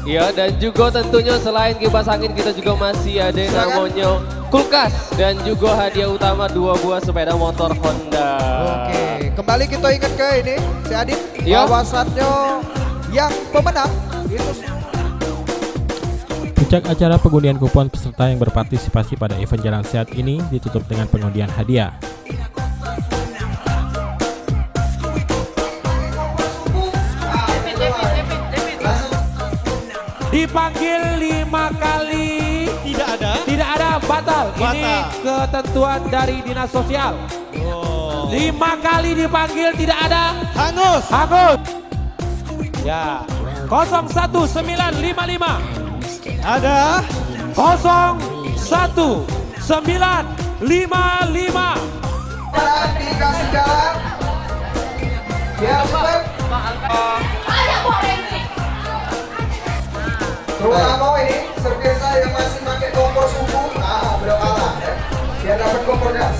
Ya, dan juga tentunya selain kipas angin kita juga masih ada yang namanya kulkas dan juga hadiah utama 2 buah sepeda motor Honda. Oke, kembali kita ingat ke ini si Adit, bahwasannya yang pemenang itu. Puncak acara pengundian kupon peserta yang berpartisipasi pada event Jalan Sehat ini ditutup dengan pengundian hadiah. Dipanggil 5 kali. Tidak ada, batal. Ini ketentuan dari Dinas Sosial. 5 kali dipanggil tidak ada. Hangus. Ya. 01955. Ada. 01955. Dikasih jalan. Ya, terutama ini serpiasa yang masih pakai kompor suhu, berdoalah ya, biar dapat kompor gas.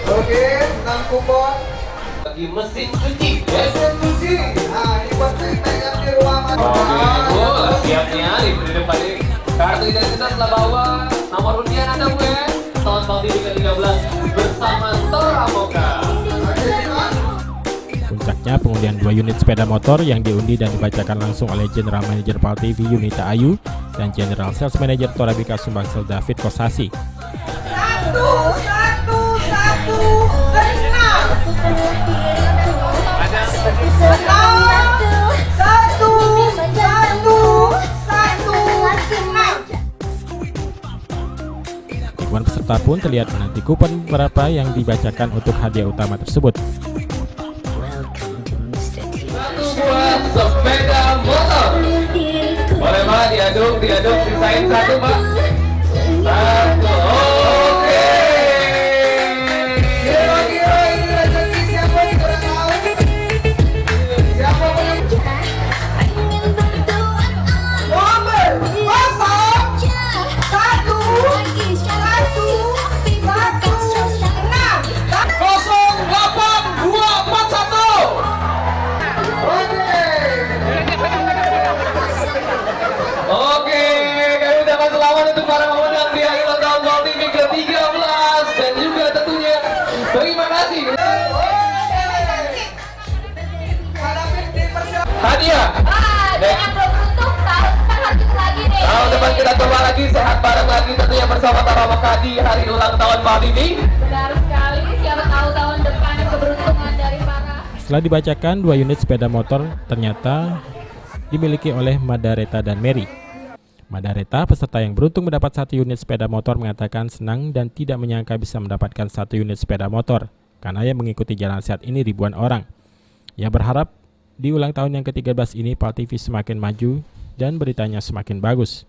Oke, 6 kupon. Bagi mesin cuci. Mesin cuci. Nah, ini buat kita yang di rumah. Siapnya di depan ini. Kartu identitas lah bawa. Nomor undian ada gue. Tahun Bang Didi ke-13 bersama Toramoka. Puncaknya pengundian 2 unit sepeda motor yang diundi dan dibacakan langsung oleh General Manager PAL TV Yunita Ayu dan General Sales Manager Torabika Sumbangsel David Kosasi. 1, 1, 1, 6. Ribuan peserta pun terlihat menanti kupon berapa yang dibacakan untuk hadiah utama tersebut. Buat sepeda motor. Boleh Mbak diaduk, sisain 1 Mbak. 1, oke. Kira-kira ini rezeki siapa yang kurang tahu? Siapa yang nomor 08241. Oke, kami ucapkan selamat untuk para pemenang di hari ulang tahun PAL TV ke-13 dan juga tentunya terima kasih. Hadiah. Jangan belum tutup, tahun depan lanjut lagi deh. Tahun depan kita coba lagi, sehat bareng lagi tentunya bersama Toramoka di hari ulang tahun PAL TV. Benar sekali, siapa tahu tahun depan keberuntungan dari para. Setelah dibacakan 2 unit sepeda motor ternyata dimiliki oleh Madareta dan Mary. Madareta, peserta yang beruntung mendapat 1 unit sepeda motor, mengatakan senang dan tidak menyangka bisa mendapatkan 1 unit sepeda motor karena yang mengikuti Jalan Sehat ini ribuan orang. Ia berharap di ulang tahun yang ke-13 ini PAL TV semakin maju dan beritanya semakin bagus.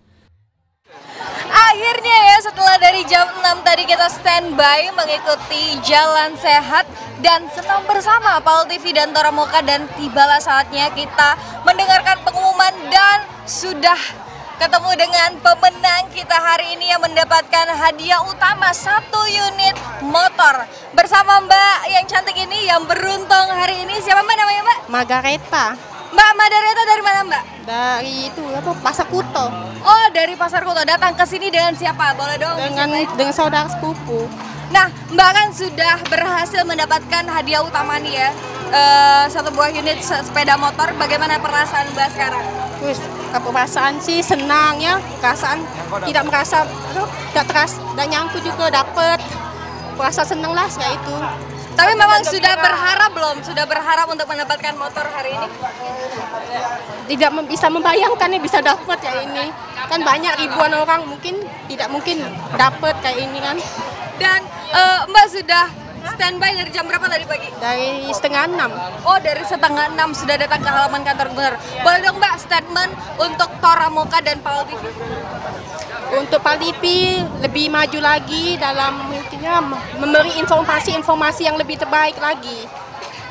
Akhirnya ya, setelah dari jam 6 tadi kita standby mengikuti Jalan Sehat dan senang bersama PAL TV dan Toramoka, dan tibalah saatnya kita mendengarkan pengumuman dan sudah ketemu dengan pemenang kita hari ini yang mendapatkan hadiah utama 1 unit motor. Bersama Mbak yang cantik ini yang beruntung hari ini, siapa Mbak namanya Mbak? Margareta. Mbak Madareta dari mana Mbak? Dari itu apa, Pasar Kuto. Oh, dari Pasar Kuto. Datang ke sini dengan siapa? Boleh dong? Dengan saudara sepupu. Nah, Mbak kan sudah berhasil mendapatkan hadiah utama nih ya, 1 buah unit sepeda motor. Bagaimana perasaan Mbak sekarang? Wis, perasaan sih senang ya, perasaan tidak merasa, tidak nyangkut juga dapat. Merasa senang lah kayak itu. Tapi memang sudah berharap belum? Sudah berharap untuk mendapatkan motor hari ini? Tidak bisa membayangkan nih bisa dapat kayak ini. Kan banyak ribuan orang tidak mungkin dapat kayak ini kan. Dan Mbak sudah standby dari jam berapa tadi pagi? Dari setengah 6. Oh, dari setengah 6 sudah datang ke halaman kantor gubernur. Boleh dong Mbak statement untuk Toramoka dan PAL TV? Untuk PAL TV lebih maju lagi dalam mungkinnya memberi informasi yang lebih terbaik lagi.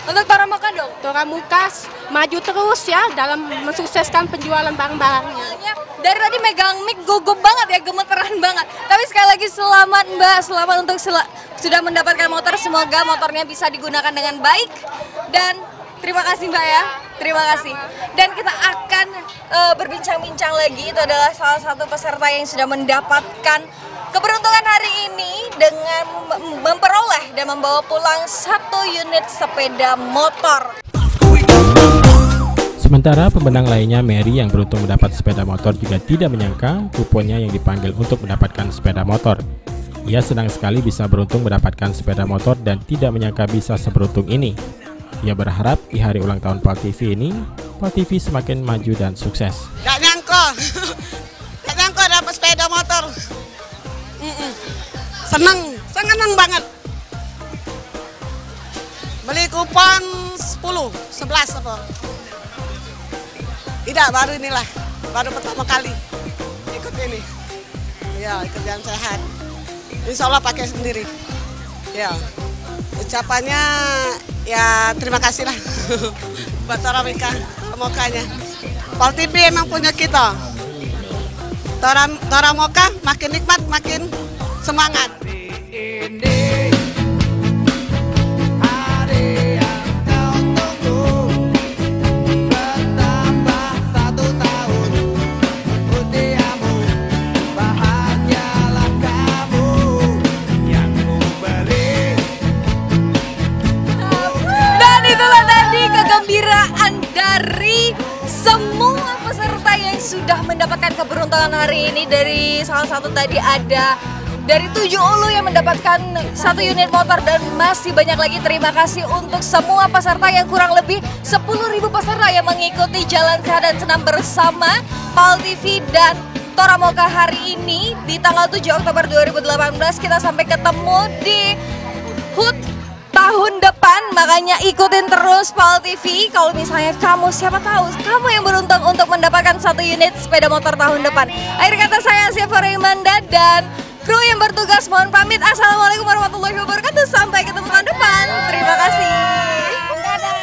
Untuk Toramoka dong? Toramoka maju terus ya dalam mensukseskan penjualan barang-barangnya. Dari tadi megang mic gugup banget ya, gemeteran banget. Tapi sekali lagi selamat Mbak, selamat untuk sudah mendapatkan motor. Semoga motornya bisa digunakan dengan baik. Dan Terima kasih Mbak ya, terima kasih. Dan kita akan berbincang-bincang lagi, itu adalah salah satu peserta yang sudah mendapatkan keberuntungan hari ini dengan memperoleh dan membawa pulang 1 unit sepeda motor. Sementara pemenang lainnya Mary yang beruntung mendapat sepeda motor juga tidak menyangka kuponnya yang dipanggil untuk mendapatkan sepeda motor. Ia senang sekali bisa beruntung mendapatkan sepeda motor dan tidak menyangka bisa seberuntung ini. Ia berharap di hari ulang tahun PAL TV ini, PAL TV semakin maju dan sukses. Gak nyangka dapat sepeda motor. Seneng banget. Beli kupon 10, 11 apa? Tidak, baru inilah, baru pertama kali ikut ini. Ya, ikut Jalan Sehat. Insya Allah pakai sendiri. Ya, ucapannya ya terima kasih lah buat Toramika, Mokanya. PAL TV emang punya kita. Toramoka makin nikmat, makin semangat. Dari semua peserta yang sudah mendapatkan keberuntungan hari ini, dari salah satu tadi ada dari 7 ulu yang mendapatkan 1 unit motor dan masih banyak lagi. Terima kasih untuk semua peserta yang kurang lebih 10.000 peserta yang mengikuti Jalan Sehat dan Senam bersama PAL TV dan Toramoka hari ini di tanggal 7 Oktober 2018. Kita sampai ketemu di HUT tahun depan, makanya ikutin terus PAL TV. Kalau misalnya kamu, siapa tahu kamu yang beruntung untuk mendapatkan 1 unit sepeda motor tahun depan. Akhir kata saya Syifa Raymanda dan kru yang bertugas mohon pamit. Assalamualaikum warahmatullahi wabarakatuh. Sampai ketemu tahun depan. Terima kasih. Dadah.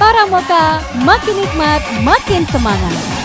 Toramoka, makin nikmat, makin semangat.